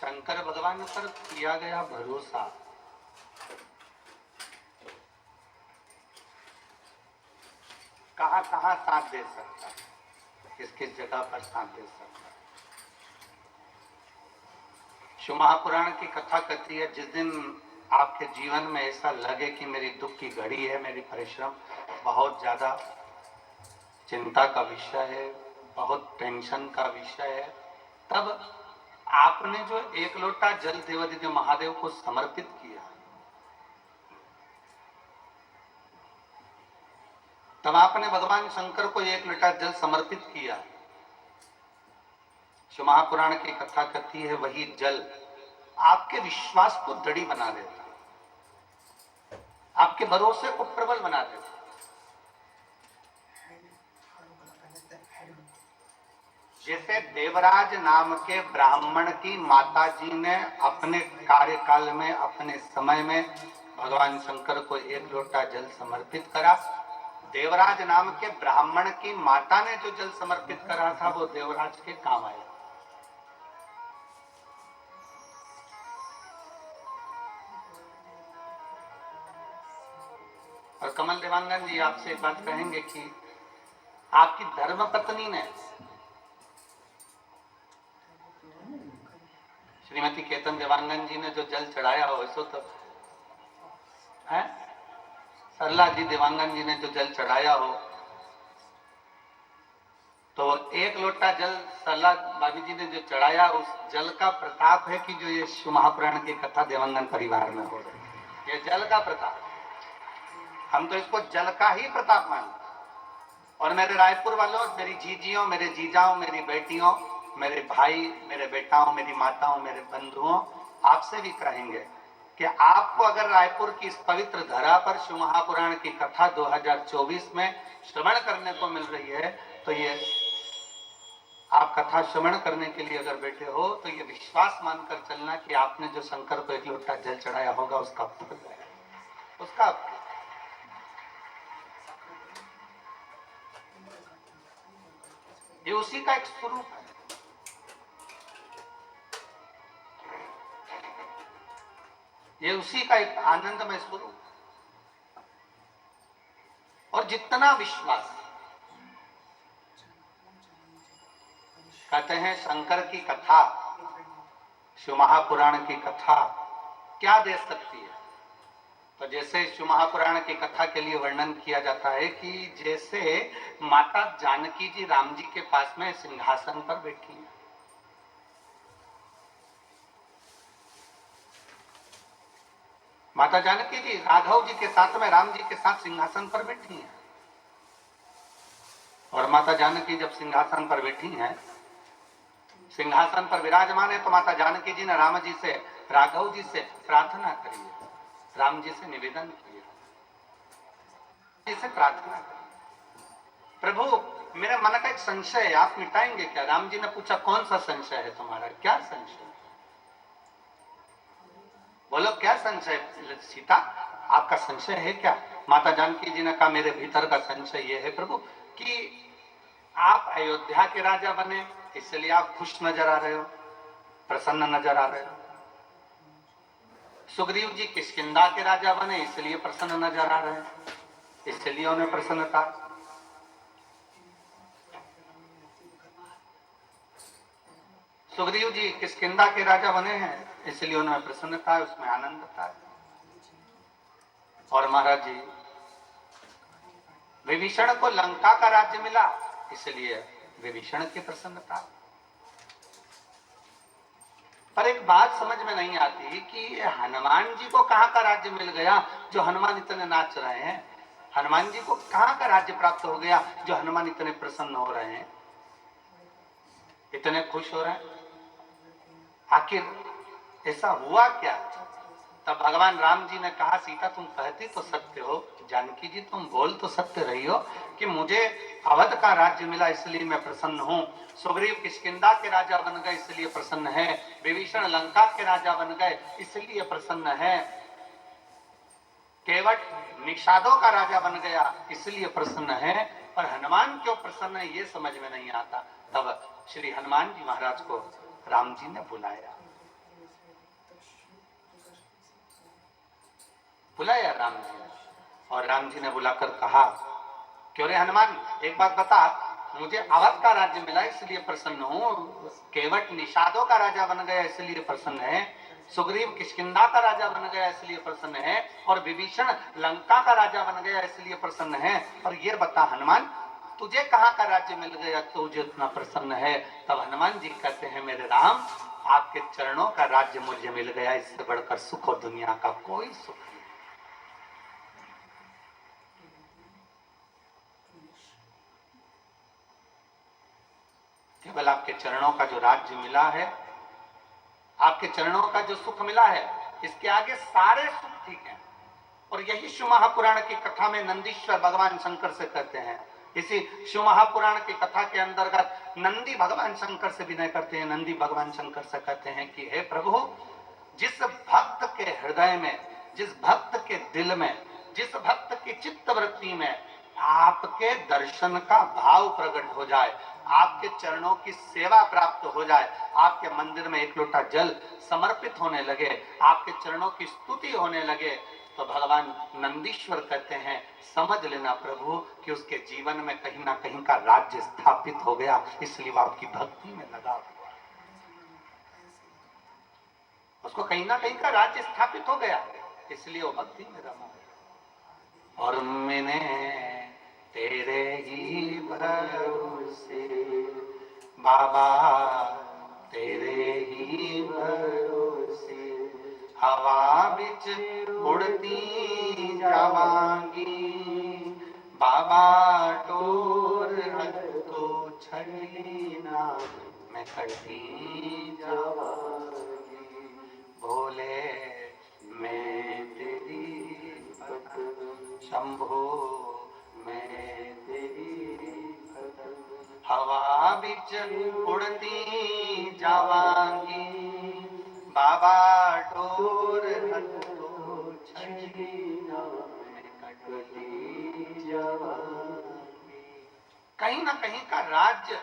शंकर भगवान पर किया गया भरोसा कहाँ कहाँ साथ दे सकता है, किस किस जगह पर साथ दे सकता है। शिव महापुराण की कथा कहती है, जिस दिन आपके जीवन में ऐसा लगे कि मेरी दुख की घड़ी है, मेरी परिश्रम बहुत ज्यादा चिंता का विषय है, बहुत टेंशन का विषय है, तब आपने जो एक लोटा जल देवादिदेव महादेव को समर्पित किया, तब आपने भगवान शंकर को एक लोटा जल समर्पित किया। शिव महापुराण की कथा कहती है, वही जल आपके विश्वास को दृढ़ बना देता, आपके भरोसे को प्रबल बना देता। जैसे देवराज नाम के ब्राह्मण की माता जी ने अपने कार्यकाल में, अपने समय में भगवान शंकर को एक लोटा जल समर्पित करा। देवराज नाम के ब्राह्मण की माता ने जो जल समर्पित करा था, वो देवराज के काम आया। और कमल देवांगन जी आपसे एक बात कहेंगे कि आपकी धर्म पत्नी ने, श्रीमती केतन देवांगन जी ने जो जल चढ़ाया हो, इसको तो है, सरला जी देवांगन जी ने जो जल चढ़ाया हो, तो एक लोटा जल सरला भाभी जी ने जो चढ़ाया, उस जल का प्रताप है कि जो ये शिव महापुराण की कथा देवांगन परिवार में हो रही है, ये जल का प्रताप। हम तो इसको जल का ही प्रताप मानते। और मेरे रायपुर वालों, मेरी जीजियों, मेरे जीजाओं, मेरी बेटियों, मेरे भाई, मेरे बेटाओं, मेरी माताओं, मेरे बंधुओं, आपसे भी कहेंगे कि आपको अगर रायपुर की इस पवित्र धरा पर शिव महापुराण की कथा 2024 में श्रवण करने को मिल रही है, तो ये आप कथा श्रवण करने के लिए अगर बैठे हो, तो ये विश्वास मानकर चलना कि आपने जो शंकर को एक लोटा जल चढ़ाया होगा, उसका फल है, उसका ये उसी का एक स्वरूप है। ये उसी का एक आनंदमय स्वरूप। और जितना विश्वास, कहते हैं शंकर की कथा, शिव महापुराण की कथा क्या दे सकती है, तो जैसे शिव महापुराण की कथा के लिए वर्णन किया जाता है कि जैसे माता जानकी जी राम जी के पास में सिंहासन पर बैठी हैं, माता जानकी जी राघव जी के साथ में राम जी के साथ सिंहासन पर बैठी हैं। और माता जानकी जब सिंहासन पर बैठी हैं, सिंहासन पर विराजमान है, तो माता जानकी जी ने राम जी से, राघव जी से प्रार्थना करी है, राम जी से निवेदन किया, जिसे प्रार्थना करी, प्रभु मेरे मन का एक संशय है, आप मिटाएंगे क्या? राम जी ने पूछा, कौन सा संशय है तुम्हारा, क्या संशय? बोलो क्या संशय सीता, आपका संशय है क्या? माता जानकी जी ने कहा, मेरे भीतर का संशय ये है प्रभु कि आप अयोध्या के राजा बने, इसलिए आप खुश नजर आ रहे हो, प्रसन्न नजर आ रहे हो। सुग्रीव जी किष्किंधा के राजा बने, इसलिए प्रसन्न नजर आ रहे हैं, इसलिए उन्हें प्रसन्नता। सुग्रीव जी किष्किंधा के राजा बने हैं, इसलिए उन्हें प्रसन्नता है, उसमें आनंदता है। और महाराज जी विभीषण को लंका का राज्य मिला, इसलिए विभीषण की प्रसन्नता। पर एक बात समझ में नहीं आती कि हनुमान जी को कहां का राज्य मिल गया जो हनुमान इतने नाच रहे हैं, हनुमान जी को कहां का राज्य प्राप्त हो गया जो हनुमान इतने प्रसन्न हो रहे हैं, इतने खुश हो रहे हैं। आखिर ऐसा हुआ क्या? तब भगवान राम जी ने कहा, सीता तुम कहती तो सत्य हो, जानकी जी तुम बोल तो सत्य रही हो कि मुझे अवध का राज्य मिला इसलिए मैं प्रसन्न हूं, सुग्रीव किष्किंधा के राजा बन गए इसलिए प्रसन्न है, विभीषण लंका के राजा बन गए इसलिए प्रसन्न है, केवट निषादों का राजा बन गया इसलिए प्रसन्न है, पर हनुमान क्यों प्रसन्न है ये समझ में नहीं आता। तब श्री हनुमान जी महाराज को राम जी ने बुलाया बुलाया राम जी ने, और राम जी ने बुलाकर कहा, क्यों रे हनुमान, एक बात बता, मुझे अवध का राज्य मिला इसलिए प्रसन्न हूँ, केवट निषादों का राजा बन गया इसलिए प्रसन्न है, सुग्रीव किष्किंधा का राजा बन गया इसलिए प्रसन्न है, और विभीषण लंका का राजा बन गया इसलिए प्रसन्न है, और ये बता हनुमान, तुझे कहाँ का राज्य मिल गया तुझे इतना प्रसन्न है? तब हनुमान जी कहते हैं, मेरे राम, आपके चरणों का राज्य मुझे मिल गया, इससे बढ़कर सुख और दुनिया का कोई सुख नहीं। केवल आपके चरणों का जो राज्य मिला है, आपके चरणों का जो सुख मिला है, इसके आगे सारे सुख ठीक हैं। और यही शिव महापुराण की कथा में नंदीश्वर भगवान शंकर से कहते हैं, इसी शिव महापुराण की कथा के अंतर्गत नंदी भगवान शंकर से विनय करते हैं, नंदी भगवान शंकर से कहते हैं कि हे प्रभु, जिस भक्त के हृदय में, जिस भक्त के दिल में, जिस भक्त की चित्त वृत्ति में आपके दर्शन का भाव प्रकट हो जाए, आपके चरणों की सेवा प्राप्त हो जाए, आपके मंदिर में एक लोटा जल समर्पित होने लगे, आपके चरणों की स्तुति होने लगे, तो भगवान नंदीश्वर कहते हैं, समझ लेना प्रभु कि उसके जीवन में कहीं ना कहीं का राज्य स्थापित हो गया, इसलिए वो आपकी भक्ति में लगा हुआ, उसको कहीं ना कहीं का राज्य स्थापित हो गया, इसलिए वो भक्ति में रमा। और मैंने तेरे ही भरोसे बाबा, तेरे ही भरोसे हवा बिच उड़ती जावांगी, बाबा टोर तो छड़ी ना मैं करती जावांगी, भोले मैं तेरी भक्त, शंभो मैं तेरी भक्त, हवा बिच उड़ती जावांगी, बाबा टोर तो छड़ी ना मैं कटती जावांगी। कहीं ना कहीं का राज्य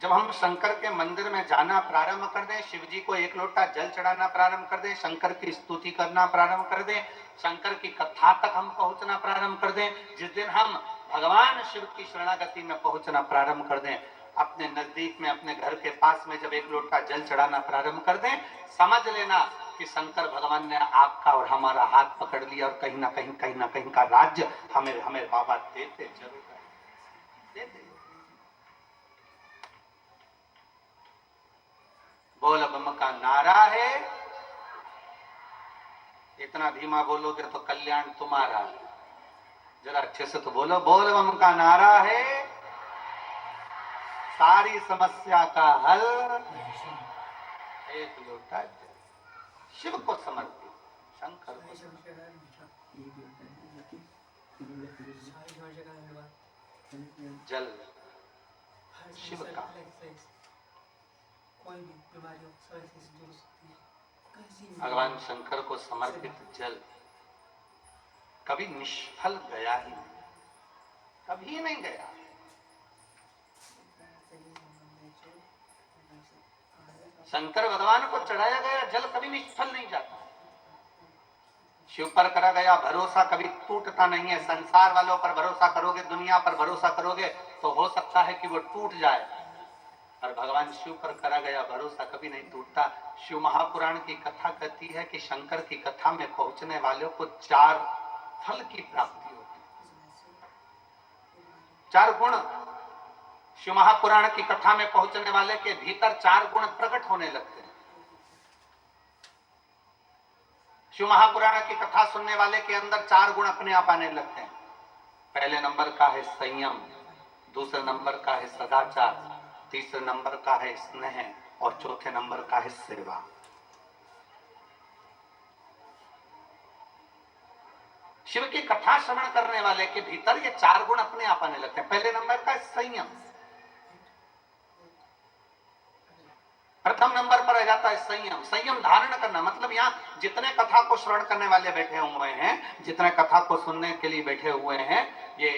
जब हम शंकर के मंदिर में जाना प्रारंभ कर दें, शिव जी को एक लोटा जल चढ़ाना प्रारंभ कर दें, शंकर की स्तुति करना प्रारंभ कर दें, शंकर की कथा तक हम पहुंचना प्रारंभ कर दें, जिस दिन हम भगवान शिव की शरणागति में पहुंचना प्रारंभ कर दें, अपने नजदीक में, अपने घर के पास में जब एक लोटा जल चढ़ाना प्रारंभ कर दें, समझ लेना कि शंकर भगवान ने आपका और हमारा हाथ पकड़ लिया, और कहीं ना कहीं का राज्य हमें बाबा देते जरूर देते। बोल बम का नारा है, इतना धीमा बोलोगे तो कल्याण तुम्हारा, जरा अच्छे से तो बोलो, बोल बम का नारा है, सारी समस्या का हल, एक लोटा शिव को समर्पित, शंकर को जल शिव का, कोई भी बीमारी हो से दूर हो सकती है, भगवान शंकर को समर्पित जल कभी निष्फल गया ही नहीं, कभी नहीं गया। शंकर भगवान को चढ़ाया गया जल कभी निष्फल नहीं जाता, शिव पर करा गया भरोसा कभी टूटता नहीं है। संसार वालों पर भरोसा करोगे, दुनिया पर भरोसा करोगे तो हो सकता है कि वो टूट जाए, और भगवान शिव पर करा गया भरोसा कभी नहीं टूटता। शिव महापुराण की कथा कहती है कि शंकर की कथा में पहुंचने वालों को 4 फल की प्राप्ति होती है, 4 गुण। शिव महापुराण की कथा में पहुंचने वाले के भीतर 4 गुण प्रकट होने लगते हैं। शिव महापुराण की कथा सुनने वाले के अंदर 4 गुण अपने आप आने लगते हैं। पहले नंबर का है संयम, दूसरे नंबर का है सदाचार, तीसरे नंबर का है स्नेह, और चौथे नंबर का है सेवा। शिव की कथा श्रवण करने वाले के भीतर ये 4 गुण अपने आप आने लगते हैं। पहले नंबर का संयम, प्रथम नंबर पर आ जाता है संयम। संयम धारण करना मतलब यहाँ जितने कथा को श्रवण करने वाले बैठे हुए हैं, जितने कथा को सुनने के लिए बैठे हुए हैं, ये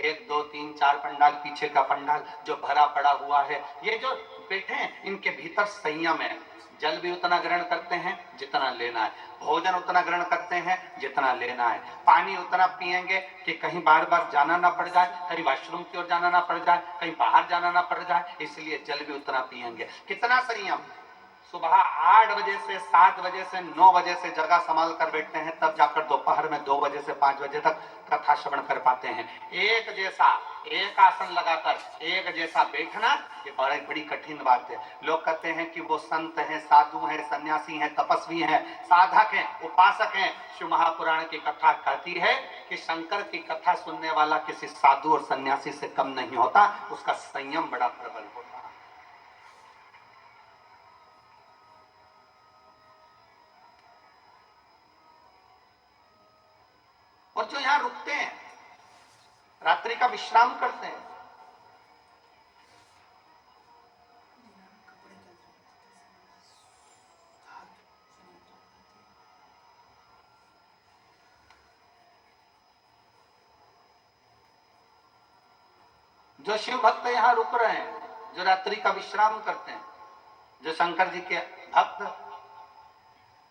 एक दो तीन चार पंडाल, पीछे का पंडाल जो भरा पड़ा हुआ है, ये जो बैठे हैं इनके भीतर संयम है। जल भी उतना ग्रहण करते हैं जितना लेना है, भोजन उतना ग्रहण करते हैं जितना लेना है, पानी उतना पिएंगे कि कहीं बार बार जाना ना पड़ जाए, कहीं वॉशरूम की ओर जाना ना पड़ जाए, कहीं बाहर जाना ना पड़ जाए, इसलिए जल भी उतना पिएंगे। कितना संयम। सुबह 8 बजे से 7 बजे से 9 बजे से जगह संभाल कर बैठते हैं, तब जाकर दोपहर में 2 बजे से 5 बजे तक कथा श्रवण कर पाते हैं। एक जैसा एक आसन लगाकर एक जैसा बैठना, ये बड़ी कठिन बात है। लोग कहते हैं कि वो संत हैं, साधु हैं, सन्यासी हैं, तपस्वी हैं, साधक हैं, उपासक हैं। शिव महापुराण की कथा कहती है कि शंकर की कथा सुनने वाला किसी साधु और सन्यासी से कम नहीं होता, उसका संयम बड़ा प्रबल होता है। और जो यहां रुकते हैं, रात्रि का विश्राम करते हैं, जो शिव भक्त यहां रुक रहे हैं, जो रात्रि का विश्राम करते हैं, जो शंकर जी के भक्त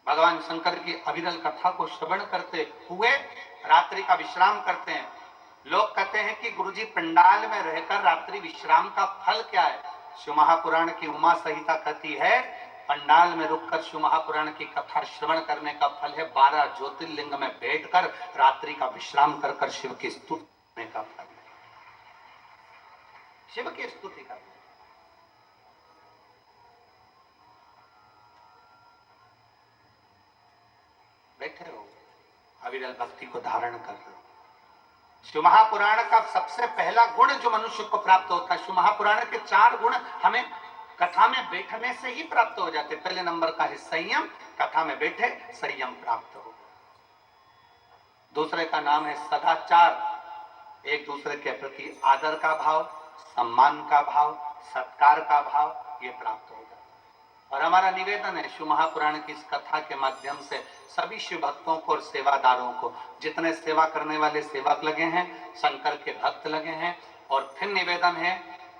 भगवान शंकर की अविरल कथा को श्रवण करते हुए रात्रि का विश्राम करते हैं। लोग कहते हैं कि गुरुजी पंडाल में रहकर रात्रि विश्राम का फल क्या है? शिव महापुराण की उमा संहिता कहती है, पंडाल में रुककर शिव महापुराण की कथा श्रवण करने का फल है 12 ज्योतिर्लिंग में बैठकर रात्रि का विश्राम कर शिव की स्तुति करने का फल है। शिव की स्तुति करने, बैठे हो, अविरल भक्ति को धारण कर रहे हो। शिव महापुराण का सबसे पहला गुण जो मनुष्य को प्राप्त होता है, शिव महापुराण के 4 गुण हमें कथा में बैठने से ही प्राप्त हो जाते। पहले नंबर का है संयम, कथा में बैठे संयम प्राप्त हो। दूसरे का नाम है सदाचार, एक दूसरे के प्रति आदर का भाव, सम्मान का भाव, सत्कार का भाव, ये प्राप्त हो जाता है। और हमारा निवेदन है शिव महापुराण की इस कथा के माध्यम से सभी शिव भक्तों को और सेवादारों को, जितने सेवा करने वाले सेवक लगे हैं, शंकर के भक्त लगे हैं, और फिर निवेदन है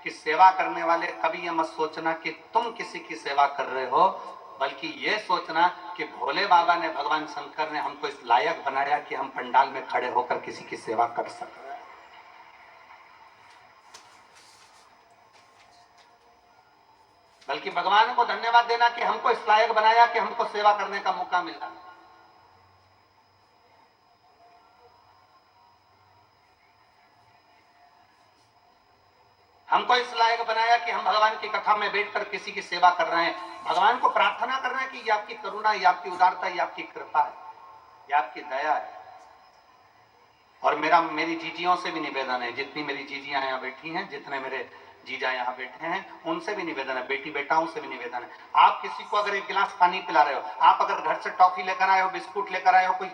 कि सेवा करने वाले कभी ये मत सोचना कि तुम किसी की सेवा कर रहे हो, बल्कि ये सोचना कि भोले बाबा ने, भगवान शंकर ने हमको इस लायक बनाया कि हम पंडाल में खड़े होकर किसी की सेवा कर सकें। बल्कि भगवान को धन्यवाद देना कि हमको इस लायक बनाया कि हमको सेवा करने का मौका मिला। हमको इस लायक बनाया कि हम भगवान की कथा में बैठकर किसी की सेवा कर रहे हैं। भगवान को प्रार्थना कर रहे हैं कि ये आपकी करुणा, ये आपकी उदारता, ये आपकी कृपा है, ये आपकी दया है। और मेरी जीजियों से भी निवेदन है, जितनी मेरी जीजियां यहाँ बैठी हैं, जितने मेरे जीजा यहाँ बैठे हैं, उनसे भी निवेदन है, बेटी बेटाओं से भी निवेदन है। आप किसी को अगर 1 गिलास पानी पिला रहे हो, आप अगर घर से टॉफी लेकर आए हो, बिस्कुट लेकर आए हो, कोई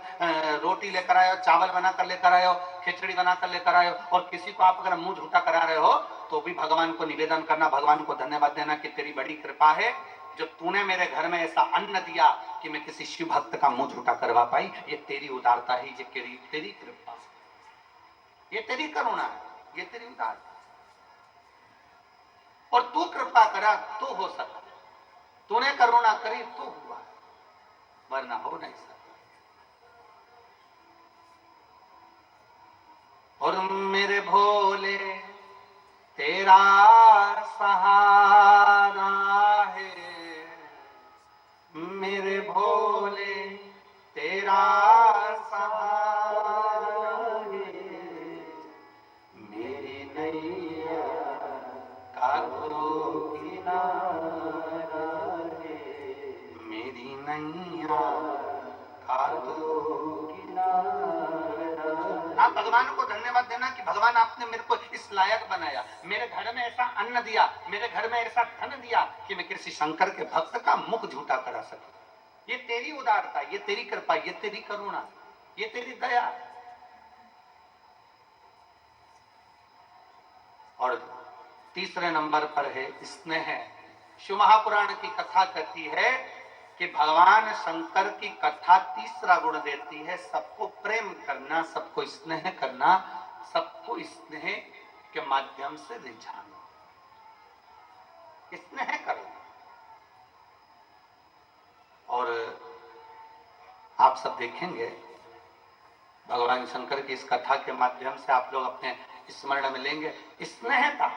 रोटी लेकर आए हो, चावल बनाकर लेकर आए हो, खिचड़ी बनाकर लेकर आए हो, और किसी को आप अगर मुंह झूठा करा रहे हो, तो भी भगवान को निवेदन करना, भगवान को धन्यवाद देना कि तेरी बड़ी कृपा है जो तूने मेरे घर में ऐसा अन्न दिया कि मैं किसी शिव भक्त का मुंह झूठा करवा पाई। ये तेरी उदारता है, ये तेरी कृपा, ये तेरी करुणा है, ये तेरी उदारता। और तू कृपा करा तो हो सका, तूने करुणा करी तो हुआ, वरना हो नहीं सकता। और मेरे भोले तेरा सहारा है, मेरे भोले तेरा सहारा है, मेरी नैया का तो किनारा है, मेरी नैया का तो किनारा। आप भगवान को धन्यवाद देना कि भगवान आपने मेरे को इस लायक बनाया, मेरे घर में ऐसा अन्न दिया, मेरे घर में ऐसा धन दिया कि मैं किसी शंकर के भक्त का मुख झूठा करा सकूं। ये तेरी उदारता, ये तेरी कृपा, ये तेरी करुणा, ये तेरी दया। और तीसरे नंबर पर है स्नेह। शिव महापुराण की कथा कहती है कि भगवान शंकर की कथा तीसरा गुण देती है सबको प्रेम करना, सबको स्नेह करना, सबको स्नेह के माध्यम से रिझाना, स्नेह करो। और आप सब देखेंगे भगवान शंकर की इस कथा के माध्यम से आप लोग अपने स्मरण में लेंगे स्नेहता।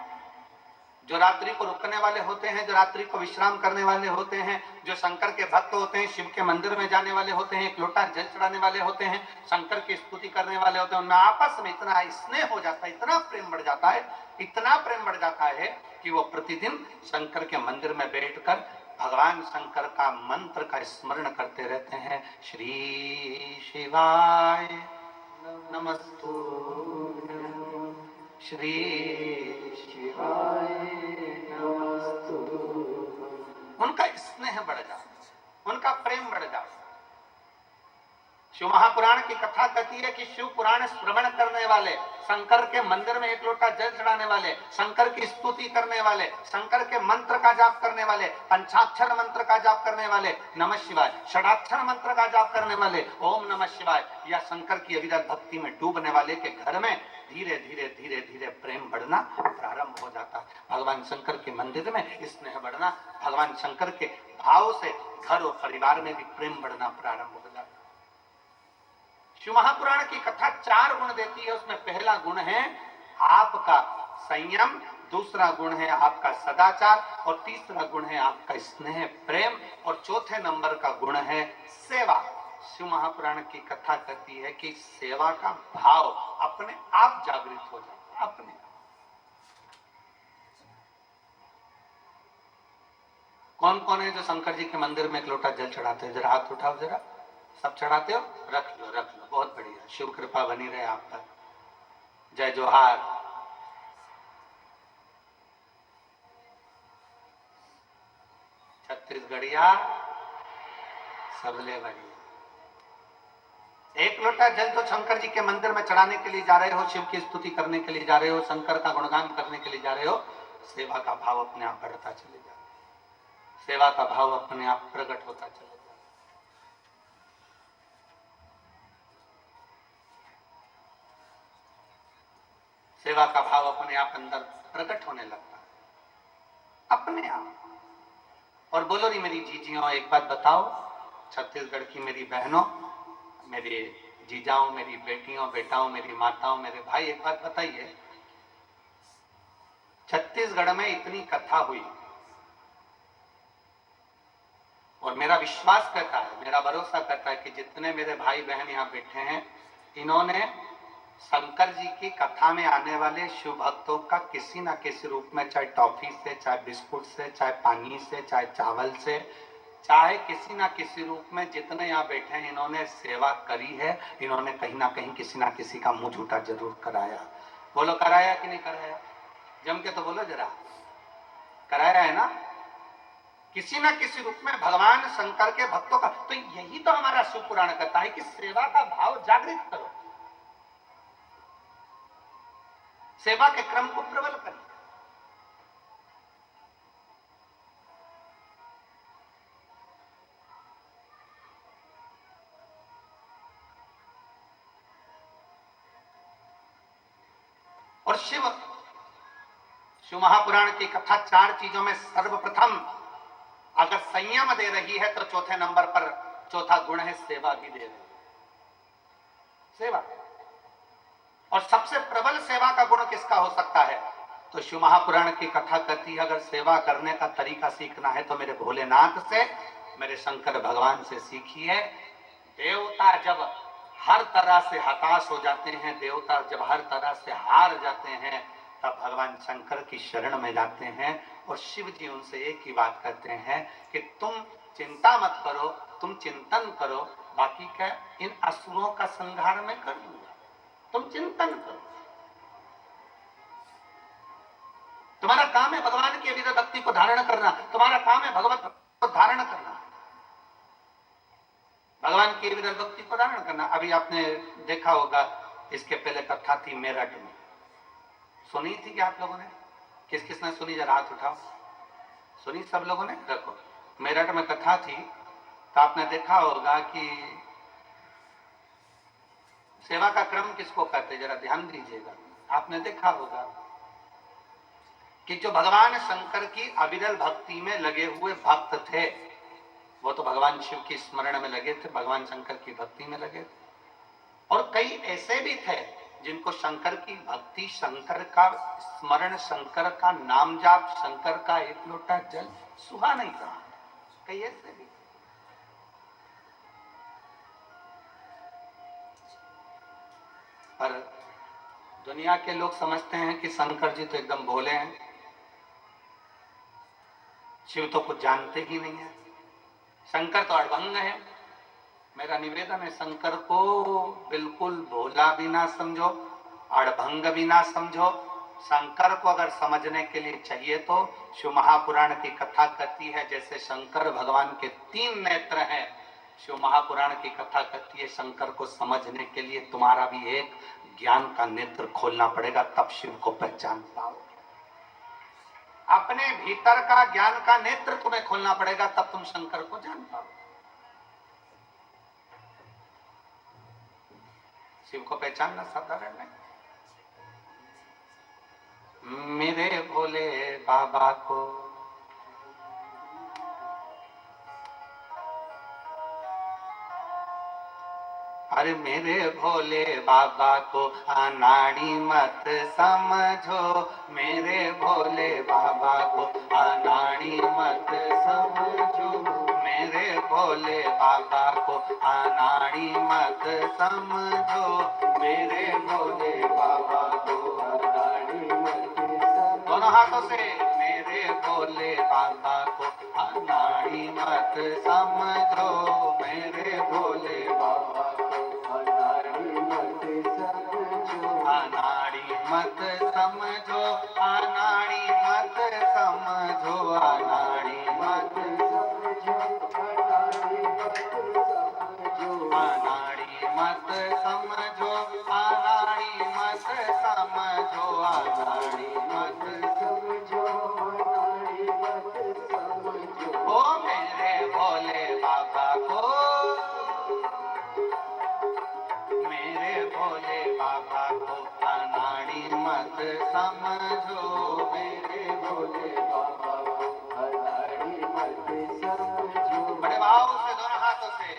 जो रात्रि को रुकने वाले होते हैं, जो रात्रि को विश्राम करने वाले होते हैं, जो शंकर के भक्त होते हैं, शिव के मंदिर में जाने वाले होते हैं, एक लोटा जल चढ़ाने वाले होते हैं, शंकर की स्तुति करने वाले होते हैं, उनमें आपस में इतना स्नेह हो जाता है, इतना प्रेम बढ़ जाता है, इतना प्रेम बढ़ जाता है कि वो प्रतिदिन शंकर के मंदिर में बैठकर भगवान शंकर का मंत्र का स्मरण करते रहते हैं। श्री शिवाय नमस्तुभ्यं, श्री शिवाय नमस्तुभ्यं। उनका स्नेह बढ़ जाता, उनका प्रेम बढ़ जाता। शिव महापुराण की कथा कहती है कि शिव पुराण श्रवण करने वाले, शंकर के मंदिर में एक लोटा जल चढ़ाने वाले, शंकर की स्तुति करने वाले, शंकर के मंत्र का जाप करने वाले, पंचाक्षर मंत्र का जाप करने वाले, नमः शिवाय, षडाक्षर मंत्र का जाप करने वाले, ओम नमः शिवाय, या शंकर की अविरत भक्ति में डूबने वाले के घर में धीरे धीरे धीरे धीरे प्रेम बढ़ना प्रारंभ हो जाता है। भगवान शंकर के मंदिर में स्नेह बढ़ना, भगवान शंकर के भाव से घर और परिवार में भी प्रेम बढ़ना प्रारंभ हो जाता है। शिव महापुराण की कथा 4 गुण देती है। उसमें पहला गुण है आपका संयम, दूसरा गुण है आपका सदाचार, और तीसरा गुण है आपका स्नेह प्रेम, और चौथे नंबर का गुण है सेवा। शिव महापुराण की कथा कहती है कि सेवा का भाव अपने आप जागृत हो जाता है, अपने आप। कौन कौन है जो शंकर जी के मंदिर में एक लोटा जल चढ़ाते हैं? जरा हाथ उठाओ, जरा। सब चढ़ाते हो? रख लो, रख लो, बहुत बढ़िया। शिव कृपा बनी रहे आप पर। जय जोहार। छत्तीसगढ़िया सबले बढ़िया। एक लोटा जल तो शंकर जी के मंदिर में चढ़ाने के लिए जा रहे हो, शिव की स्तुति करने के लिए जा रहे हो, शंकर का गुणगान करने के लिए जा रहे हो, सेवा का भाव अपने आप बढ़ता चले जाता है, सेवा का भाव अपने आप प्रकट होता चले जाता है। सेवा का भाव अपने आप अंदर प्रकट होने लगता है, अपने आप। और बोलो री मेरी जीजियों, एक बात बताओ, छत्तीसगढ़ की मेरी बहनों, मेरे जीजाओं, मेरी बेटियों, बेटाओं, मेरी माताओं, मेरे भाई, एक बात बताइए, छत्तीसगढ़ में इतनी कथा हुई और मेरा विश्वास कहता है, मेरा भरोसा कहता है कि जितने मेरे भाई बहन यहाँ बैठे हैं, इन्होंने शंकर जी की कथा में आने वाले शिव भक्तों का किसी ना किसी रूप में, चाहे टॉफी से, चाहे बिस्कुट से, चाहे पानी से, चाहे चावल से, चाहे किसी ना किसी रूप में, जितने यहाँ बैठे हैं इन्होंने सेवा करी है। इन्होंने कहीं ना कहीं किसी ना किसी का मुंह झूठा जरूर कराया। बोलो कराया कि नहीं कराया? जम के तो बोलो जरा, कराया है ना? किसी ना किसी रूप में भगवान शंकर के भक्तों का। तो यही तो हमारा शिव पुराण कहता है कि सेवा का भाव जागृत करो, सेवा के क्रम को प्रबल करिए। और शिव महापुराण की कथा 4 चीजों में सर्वप्रथम अगर संयम दे रही है तो चौथे नंबर पर चौथा गुण है सेवा भी दे रही है, सेवा। और सबसे प्रबल सेवा का गुण किसका हो सकता है? तो शिव महापुराण की कथा कहती है अगर सेवा करने का तरीका सीखना है तो मेरे भोलेनाथ से, मेरे शंकर भगवान से सीखिए। देवता जब हर तरह से हताश हो जाते हैं, देवता जब हर तरह से हार जाते हैं, तब भगवान शंकर की शरण में जाते हैं और शिव जी उनसे एक ही बात कहते हैं कि तुम चिंता मत करो, तुम चिंतन करो, बाकी क्या इन असुरों का संहार मैं कर दूंगा, तुम चिंतन करो। तुम्हारा काम है भगवान की अविरत भक्ति को धारण करना, तुम्हारा काम है भगवत को धारण करना, भगवान की अविरत भक्ति को धारण करना। अभी आपने देखा होगा, इसके पहले कथा थी मेरठ में, सुनी थी क्या आप लोगों ने? किस किस ने सुनी? जरा हाथ उठाओ। सुनी सब लोगों ने? रखो। मेरठ में कथा थी तो आपने देखा होगा कि सेवा का क्रम किसको कहते, जरा ध्यान दीजिएगा। आपने देखा होगा कि जो भगवान शंकर की अविरल भक्ति में लगे हुए भक्त थे, वो तो भगवान शिव की स्मरण में लगे थे, भगवान शंकर की भक्ति में लगे थे। और कई ऐसे भी थे जिनको शंकर की भक्ति, शंकर का स्मरण, शंकर का नाम जाप, शंकर का एक लोटा जल सुहा नहीं था। कई ऐसे भी। पर दुनिया के लोग समझते हैं कि शंकर जी तो एकदम भोले हैं, शिव तो कुछ जानते ही नहीं है, शंकर तो अड़भंग है। मेरा निवेदन है, शंकर को बिल्कुल भोला भी ना समझो, अड़भंग भी ना समझो। शंकर को अगर समझने के लिए चाहिए तो शिव महापुराण की कथा कहती है, जैसे शंकर भगवान के 3 नेत्र हैं, शिव महापुराण की कथा कहती है शंकर को समझने के लिए तुम्हारा भी एक ज्ञान का नेत्र खोलना पड़ेगा, तब शिव को पहचान पाओ। अपने भीतर का ज्ञान का नेत्र तुम्हें खोलना पड़ेगा, तब तुम शंकर को जान पाओ। शिव को पहचानना साधारण नहीं। मेरे भोले बाबा को अरे मेरे भोले बाबा को अनाड़ी मत समझो, मेरे भोले बाबा को अनाड़ी मत समझो, मेरे भोले बाबा को अनाड़ी मत समझो, मेरे भोले बाबा को अनाड़ी मत समझो। दोनों हाथों से, मेरे भोले बाबा को अनाड़ी मत समझो, मेरे भोले बाबा अनाड़ी मत समझो, अनाड़ी मत समझो, अनाड़ी मत समझो, अनाड़ी मत समझो, अनाड़ी मत समझो, अनाड़ी मत समझो, अनाड़ी मत समझो। ओ मेरे भोले बाबा को, मेरे भोले बाबा को अनाड़ी मत समझो, मेरे भोले बाबा को अनाड़ी मत समझो। बड़े भाव से दोनों हाथों से।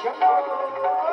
शंभो